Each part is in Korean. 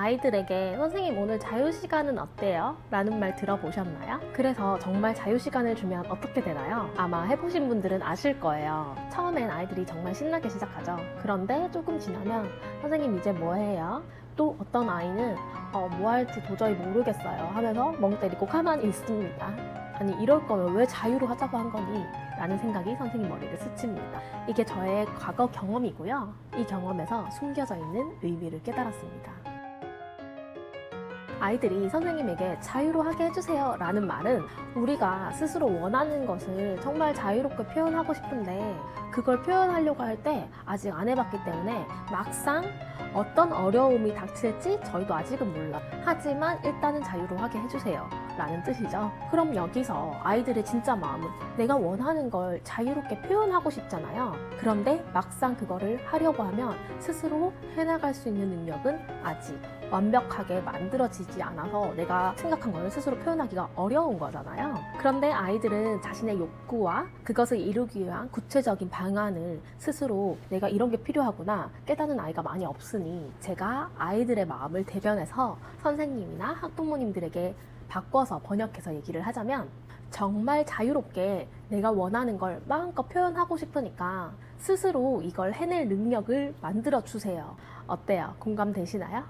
아이들에게 선생님 오늘 자유시간은 어때요? 라는 말 들어보셨나요? 그래서 정말 자유시간을 주면 어떻게 되나요? 아마 해보신 분들은 아실 거예요. 처음엔 아이들이 정말 신나게 시작하죠. 그런데 조금 지나면 선생님 이제 뭐 해요? 또 어떤 아이는 뭐 할지 도저히 모르겠어요 하면서 멍 때리고 가만히 있습니다. 아니 이럴 거면 왜 자유로 하자고 한 거니? 라는 생각이 선생님 머리를 스칩니다. 이게 저의 과거 경험이고요. 이 경험에서 숨겨져 있는 의미를 깨달았습니다. 아이들이 선생님에게 자유로 하게 해주세요 라는 말은 우리가 스스로 원하는 것을 정말 자유롭게 표현하고 싶은데 그걸 표현하려고 할 때 아직 안 해봤기 때문에 막상 어떤 어려움이 닥칠지 저희도 아직은 몰라. 하지만 일단은 자유로 하게 해주세요 라는 뜻이죠. 그럼 여기서 아이들의 진짜 마음은 내가 원하는 걸 자유롭게 표현하고 싶잖아요. 그런데 막상 그거를 하려고 하면 스스로 해나갈 수 있는 능력은 아직 완벽하게 만들어지지 않아서 내가 생각한 거를 스스로 표현하기가 어려운 거잖아요. 그런데 아이들은 자신의 욕구와 그것을 이루기 위한 구체적인 방안을 스스로 내가 이런 게 필요하구나 깨닫는 아이가 많이 없으니 제가 아이들의 마음을 대변해서 선생님이나 학부모님들에게 바꿔서 번역해서 얘기를 하자면 정말 자유롭게 내가 원하는 걸 마음껏 표현하고 싶으니까 스스로 이걸 해낼 능력을 만들어 주세요. 어때요? 공감되시나요?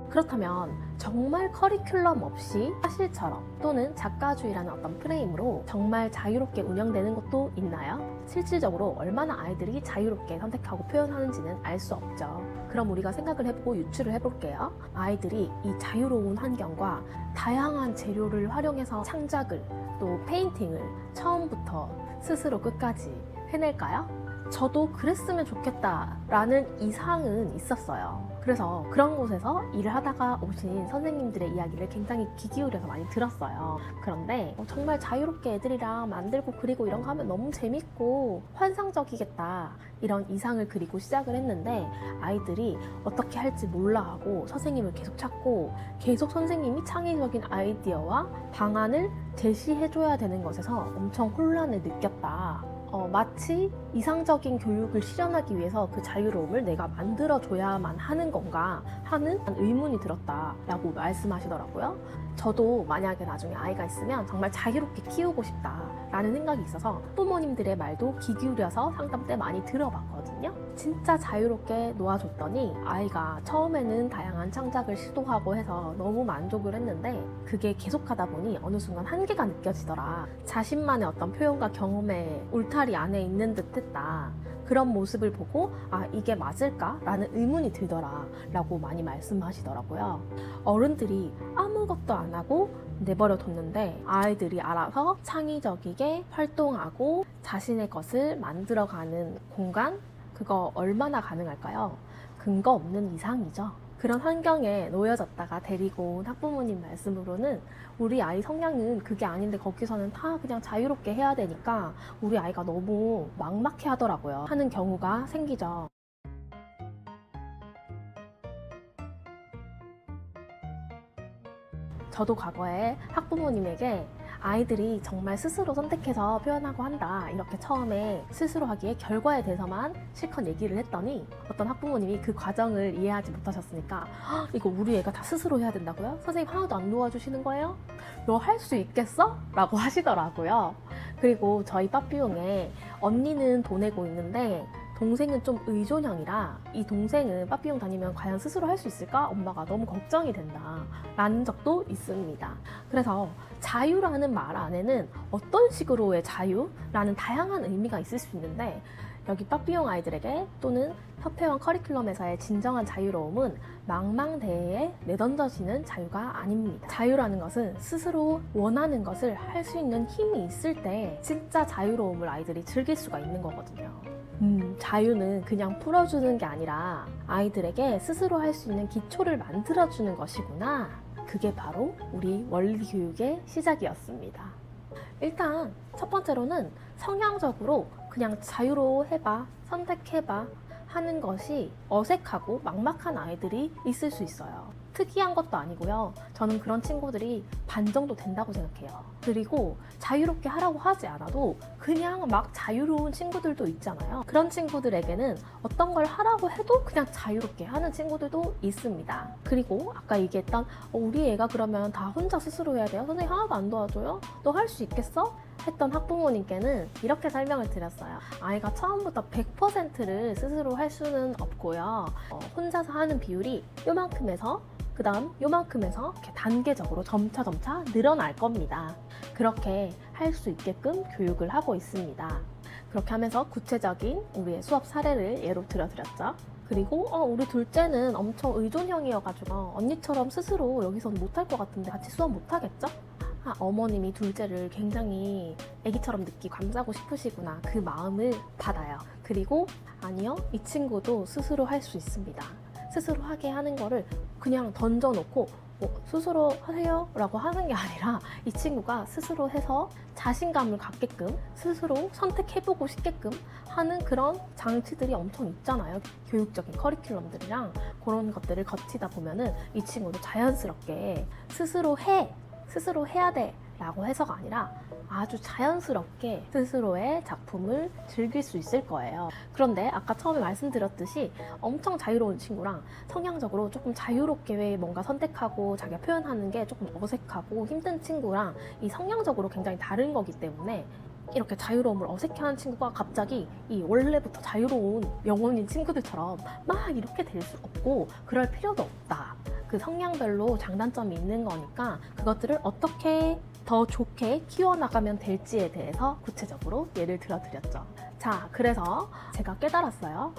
그렇다면 정말 커리큘럼 없이 사실처럼 또는 작가주의라는 어떤 프레임으로 정말 자유롭게 운영되는 것도 있나요? 실질적으로 얼마나 아이들이 자유롭게 선택하고 표현하는지는 알 수 없죠. 그럼 우리가 생각을 해보고 유추를 해볼게요. 아이들이 이 자유로운 환경과 다양한 재료를 활용해서 창작을 또 페인팅을 처음부터 스스로 끝까지 해낼까요? 저도 그랬으면 좋겠다라는 이상은 있었어요. 그래서 그런 곳에서 일을 하다가 오신 선생님들의 이야기를 굉장히 귀 기울여서 많이 들었어요. 그런데 정말 자유롭게 애들이랑 만들고 그리고 이런 거 하면 너무 재밌고 환상적이겠다 이런 이상을 그리고 시작을 했는데 아이들이 어떻게 할지 몰라 하고 선생님을 계속 찾고 계속 선생님이 창의적인 아이디어와 방안을 제시해줘야 되는 것에서 엄청 혼란을 느꼈다. 마치 이상적인 교육을 실현하기 위해서 그 자유로움을 내가 만들어줘야만 하는 건가 하는 의문이 들었다라고 말씀하시더라고요. 저도 만약에 나중에 아이가 있으면 정말 자유롭게 키우고 싶다라는 생각이 있어서 부모님들의 말도 귀 기울여서 상담 때 많이 들어봤거든요. 진짜 자유롭게 놓아줬더니 아이가 처음에는 다양한 창작을 시도하고 해서 너무 만족을 했는데 그게 계속하다 보니 어느 순간 한계가 느껴지더라. 자신만의 어떤 표현과 경험의 울타리 안에 있는 듯 했다. 그런 모습을 보고 아 이게 맞을까? 라는 의문이 들더라 라고 많이 말씀하시더라고요. 어른들이 아무것도 안 하고 내버려 뒀는데 아이들이 알아서 창의적이게 활동하고 자신의 것을 만들어가는 공간? 그거 얼마나 가능할까요? 근거 없는 이상이죠. 그런 환경에 놓여졌다가 데리고 온 학부모님 말씀으로는 우리 아이 성향은 그게 아닌데 거기서는 다 그냥 자유롭게 해야 되니까 우리 아이가 너무 막막해 하더라고요. 하는 경우가 생기죠. 저도 과거에 학부모님에게 아이들이 정말 스스로 선택해서 표현하고 한다 이렇게 처음에 스스로 하기에 결과에 대해서만 실컷 얘기를 했더니 어떤 학부모님이 그 과정을 이해하지 못하셨으니까 이거 우리 애가 다 스스로 해야 된다고요? 선생님 하나도 안 도와주시는 거예요? 너 할 수 있겠어? 라고 하시더라고요. 그리고 저희 빠삐용에 언니는 돈 내고 있는데 동생은 좀 의존형이라 이 동생은 빠삐용 다니면 과연 스스로 할 수 있을까? 엄마가 너무 걱정이 된다 라는 적도 있습니다. 그래서 자유라는 말 안에는 어떤 식으로의 자유라는 다양한 의미가 있을 수 있는데 여기 빠삐용 아이들에게 또는 협회원 커리큘럼에서의 진정한 자유로움은 망망대해에 내던져지는 자유가 아닙니다. 자유라는 것은 스스로 원하는 것을 할 수 있는 힘이 있을 때 진짜 자유로움을 아이들이 즐길 수가 있는 거거든요. 자유는 그냥 풀어주는 게 아니라 아이들에게 스스로 할 수 있는 기초를 만들어주는 것이구나. 그게 바로 우리 원리교육의 시작이었습니다. 일단 첫 번째로는 성향적으로 그냥 자유로워 해봐, 선택해봐 하는 것이 어색하고 막막한 아이들이 있을 수 있어요. 특이한 것도 아니고요. 저는 그런 친구들이 반 정도 된다고 생각해요. 그리고 자유롭게 하라고 하지 않아도 그냥 막 자유로운 친구들도 있잖아요. 그런 친구들에게는 어떤 걸 하라고 해도 그냥 자유롭게 하는 친구들도 있습니다. 그리고 아까 얘기했던 우리 애가 그러면 다 혼자 스스로 해야 돼요? 선생님 하나도 안 도와줘요? 너 할 수 있겠어? 했던 학부모님께는 이렇게 설명을 드렸어요. 아이가 처음부터 100%를 스스로 할 수는 없고요. 혼자서 하는 비율이 요만큼에서 그 다음 요만큼에서 이렇게 단계적으로 점차 늘어날 겁니다. 그렇게 할 수 있게끔 교육을 하고 있습니다. 그렇게 하면서 구체적인 우리의 수업 사례를 예로 들어드렸죠. 그리고 우리 둘째는 엄청 의존형이어가지고 언니처럼 스스로 여기서는 못할 것 같은데 같이 수업 못하겠죠? 어머님이 둘째를 굉장히 아기처럼 느끼고 감싸고 싶으시구나, 그 마음을 받아요. 그리고 아니요, 이 친구도 스스로 할 수 있습니다. 스스로 하게 하는 거를 그냥 던져놓고 스스로 하세요 라고 하는 게 아니라 이 친구가 스스로 해서 자신감을 갖게끔 스스로 선택해보고 싶게끔 하는 그런 장치들이 엄청 있잖아요. 교육적인 커리큘럼들이랑 그런 것들을 거치다 보면은 이 친구도 자연스럽게 스스로 해야 돼 라고 해서가 아니라 아주 자연스럽게 스스로의 작품을 즐길 수 있을 거예요. 그런데 아까 처음에 말씀드렸듯이 엄청 자유로운 친구랑 성향적으로 조금 자유롭게 뭔가 선택하고 자기가 표현하는 게 조금 어색하고 힘든 친구랑 이 성향적으로 굉장히 다른 거기 때문에 이렇게 자유로움을 어색해하는 친구가 갑자기 이 원래부터 자유로운 영혼인 친구들처럼 막 이렇게 될 수 없고 그럴 필요도 없다. 그 성향별로 장단점이 있는 거니까 그것들을 어떻게 더 좋게 키워나가면 될지에 대해서 구체적으로 예를 들어드렸죠. 자, 그래서 제가 깨달았어요.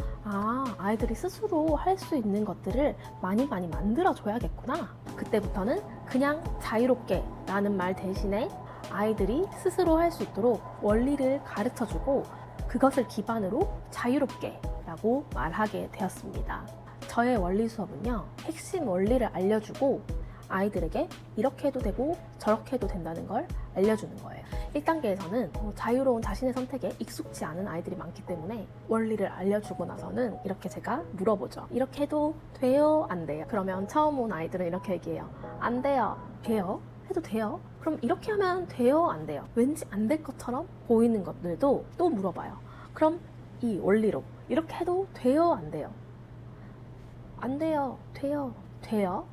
아이들이 스스로 할 수 있는 것들을 많이 만들어줘야겠구나. 그때부터는 그냥 자유롭게 라는 말 대신에 아이들이 스스로 할 수 있도록 원리를 가르쳐주고 그것을 기반으로 자유롭게 라고 말하게 되었습니다. 저의 원리 수업은요, 핵심 원리를 알려주고 아이들에게 이렇게 해도 되고 저렇게 해도 된다는 걸 알려주는 거예요. 1단계에서는 자유로운 자신의 선택에 익숙치 않은 아이들이 많기 때문에 원리를 알려주고 나서는 이렇게 제가 물어보죠. 이렇게 해도 돼요? 안 돼요? 그러면 처음 온 아이들은 이렇게 얘기해요. 안 돼요. 돼요? 해도 돼요? 그럼 이렇게 하면 돼요? 안 돼요? 왠지 안 될 것처럼 보이는 것들도 또 물어봐요. 그럼 이 원리로 이렇게 해도 돼요? 안 돼요? 안 돼요. 돼요. 돼요.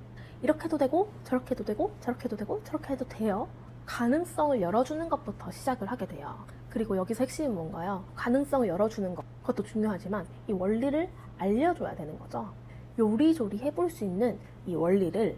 이렇게 해도 되고 저렇게 해도 되고 저렇게 해도 되고 저렇게 해도 돼요. 가능성을 열어주는 것부터 시작을 하게 돼요. 그리고 여기서 핵심은 뭔가요? 가능성을 열어주는 것, 그것도 중요하지만 이 원리를 알려줘야 되는 거죠. 요리조리 해볼 수 있는 이 원리를,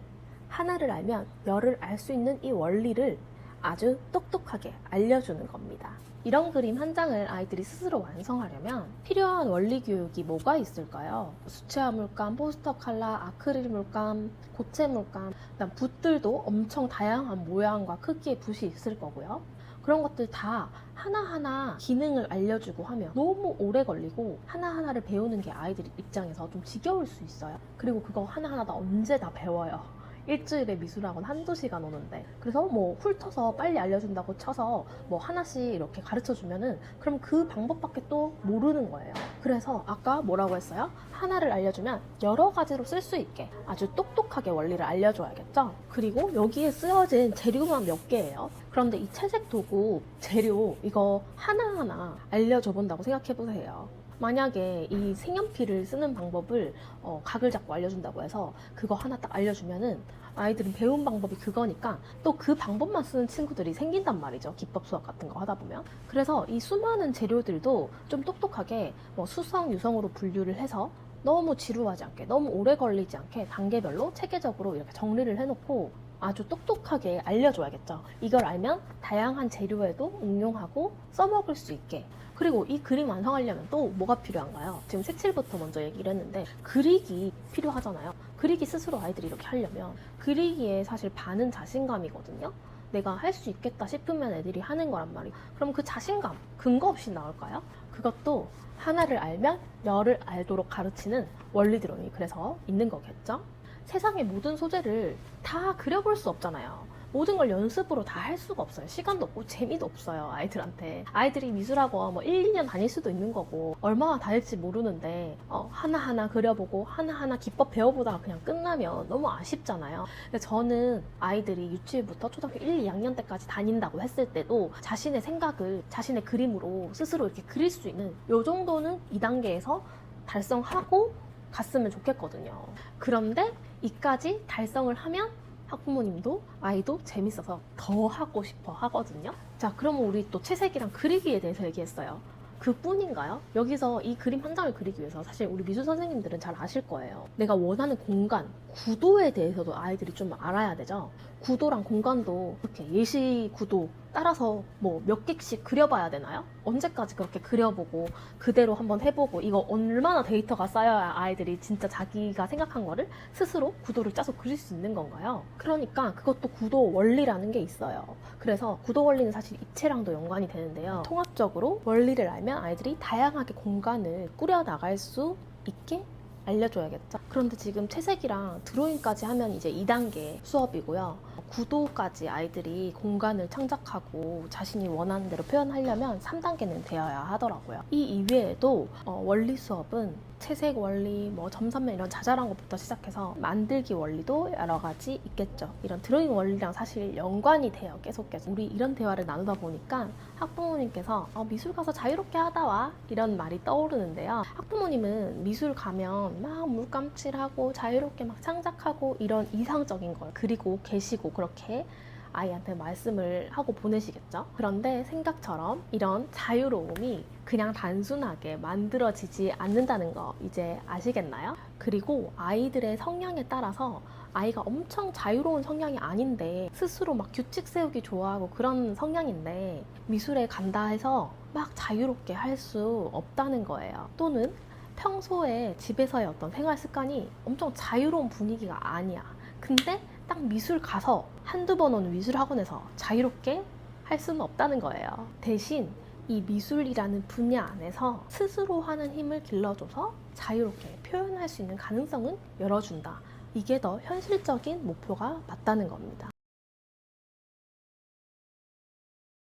하나를 알면 열을 알 수 있는 이 원리를 아주 똑똑하게 알려주는 겁니다. 이런 그림 한 장을 아이들이 스스로 완성하려면 필요한 원리 교육이 뭐가 있을까요? 수채화 물감, 포스터 컬러, 아크릴 물감, 고체 물감, 그다음 붓들도 엄청 다양한 모양과 크기의 붓이 있을 거고요. 그런 것들 다 하나하나 기능을 알려주고 하면 너무 오래 걸리고 하나하나를 배우는 게 아이들 입장에서 좀 지겨울 수 있어요. 그리고 그거 하나하나 다 언제 다 배워요? 일주일에 미술학원 한두 시간 오는데, 그래서 뭐 훑어서 빨리 알려준다고 쳐서 뭐 하나씩 이렇게 가르쳐주면은 그럼 그 방법밖에 또 모르는 거예요. 그래서 아까 뭐라고 했어요? 하나를 알려주면 여러 가지로 쓸 수 있게 아주 똑똑하게 원리를 알려줘야겠죠? 그리고 여기에 쓰여진 재료만 몇 개예요. 그런데 이 채색 도구 재료 이거 하나하나 알려줘 본다고 생각해 보세요. 만약에 이 색연필을 쓰는 방법을 각을 잡고 알려준다고 해서 그거 하나 딱 알려주면은 아이들은 배운 방법이 그거니까 또 그 방법만 쓰는 친구들이 생긴단 말이죠. 기법 수학 같은 거 하다 보면. 그래서 이 수많은 재료들도 좀 똑똑하게 수성, 유성으로 분류를 해서 너무 지루하지 않게, 너무 오래 걸리지 않게 단계별로 체계적으로 이렇게 정리를 해놓고 아주 똑똑하게 알려줘야겠죠. 이걸 알면 다양한 재료에도 응용하고 써먹을 수 있게. 그리고 이 그림 완성하려면 또 뭐가 필요한가요? 지금 색칠부터 먼저 얘기를 했는데 그리기 필요하잖아요. 그리기 스스로 아이들이 이렇게 하려면 그리기에 사실 반은 자신감이거든요. 내가 할 수 있겠다 싶으면 애들이 하는 거란 말이에요. 그럼 그 자신감 근거 없이 나올까요? 그것도 하나를 알면 열을 알도록 가르치는 원리들이 그래서 있는 거겠죠. 세상의 모든 소재를 다 그려볼 수 없잖아요. 모든 걸 연습으로 다 할 수가 없어요. 시간도 없고 재미도 없어요, 아이들한테. 아이들이 미술학원 뭐 1, 2년 다닐 수도 있는 거고 얼마나 다닐지 모르는데 하나하나 그려보고 하나하나 기법 배워보다가 그냥 끝나면 너무 아쉽잖아요. 근데 저는 아이들이 유치부터 초등학교 1, 2학년 때까지 다닌다고 했을 때도 자신의 생각을 자신의 그림으로 스스로 이렇게 그릴 수 있는 요 정도는 2단계에서 달성하고 갔으면 좋겠거든요. 그런데 이까지 달성을 하면 학부모님도 아이도 재밌어서 더 하고 싶어 하거든요. 자, 그러면 우리 또 채색이랑 그리기에 대해서 얘기했어요. 그뿐인가요? 여기서 이 그림 한 장을 그리기 위해서 사실 우리 미술 선생님들은 잘 아실 거예요. 내가 원하는 공간, 구도에 대해서도 아이들이 좀 알아야 되죠. 구도랑 공간도 이렇게 예시 구도 따라서 뭐 몇 개씩 그려봐야 되나요? 언제까지 그렇게 그려보고 그대로 한번 해보고 이거 얼마나 데이터가 쌓여야 아이들이 진짜 자기가 생각한 거를 스스로 구도를 짜서 그릴 수 있는 건가요? 그러니까 그것도 구도 원리라는 게 있어요. 그래서 구도 원리는 사실 입체랑도 연관이 되는데요. 통합적으로 원리를 알면 아이들이 다양하게 공간을 꾸려나갈 수 있게 알려줘야겠죠. 그런데 지금 채색이랑 드로잉까지 하면 이제 2단계 수업이고요. 구도까지 아이들이 공간을 창작하고 자신이 원하는 대로 표현하려면 3단계는 되어야 하더라고요. 이 이외에도 원리 수업은 채색 원리, 뭐 점선면 이런 자잘한 것부터 시작해서 만들기 원리도 여러 가지 있겠죠. 이런 드로잉 원리랑 사실 연관이 돼요. 계속해서 우리 이런 대화를 나누다 보니까 학부모님께서 미술 가서 자유롭게 하다 와 이런 말이 떠오르는데요. 학부모님은 미술 가면 막 물감칠하고 자유롭게 막 창작하고 이런 이상적인 걸 그리고 계시고 그렇게 아이한테 말씀을 하고 보내시겠죠. 그런데 생각처럼 이런 자유로움이 그냥 단순하게 만들어지지 않는다는 거 이제 아시겠나요? 그리고 아이들의 성향에 따라서 아이가 엄청 자유로운 성향이 아닌데 스스로 막 규칙 세우기 좋아하고 그런 성향인데 미술에 간다 해서 막 자유롭게 할 수 없다는 거예요. 또는 평소에 집에서의 어떤 생활 습관이 엄청 자유로운 분위기가 아니야. 근데 딱 미술 가서 한두 번 오는 미술 학원에서 자유롭게 할 수는 없다는 거예요. 대신 이 미술이라는 분야 안에서 스스로 하는 힘을 길러줘서 자유롭게 표현할 수 있는 가능성은 열어준다. 이게 더 현실적인 목표가 맞다는 겁니다.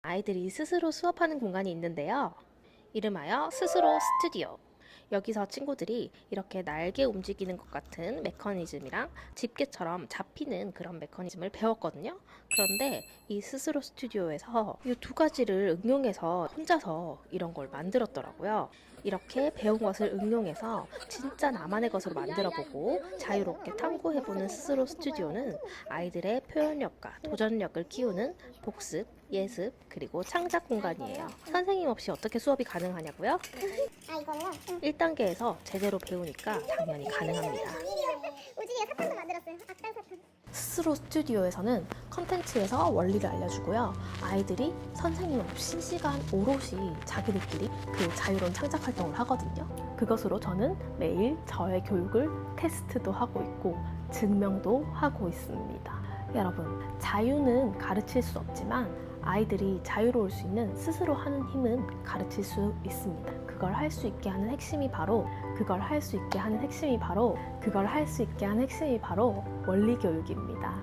아이들이 스스로 수업하는 공간이 있는데요. 이름하여 스스로 스튜디오. 여기서 친구들이 이렇게 날개 움직이는 것 같은 메커니즘이랑 집게처럼 잡히는 그런 메커니즘을 배웠거든요. 그런데 이 스스로 스튜디오에서 이 두 가지를 응용해서 혼자서 이런 걸 만들었더라고요. 이렇게 배운 것을 응용해서 진짜 나만의 것으로 만들어보고 자유롭게 탐구해보는 스스로 스튜디오는 아이들의 표현력과 도전력을 키우는 복습, 예습, 그리고 창작 공간이에요. 선생님 없이 어떻게 수업이 가능하냐고요? 이거는요? 1단계에서 제대로 배우니까 당연히 가능합니다. 우진이가 사탕도 만들었어요. 악당 사탕. 스스로 스튜디오에서는 컨텐츠에서 원리를 알려주고요. 아이들이 선생님 없이 시간 오롯이 자기들끼리 그 자유로운 창작 활동을 하거든요. 그것으로 저는 매일 저의 교육을 테스트도 하고 있고 증명도 하고 있습니다. 여러분, 자유는 가르칠 수 없지만 아이들이 자유로울 수 있는 스스로 하는 힘은 가르칠 수 있습니다. 그걸 할 수 있게 하는 핵심이 바로 원리 교육입니다.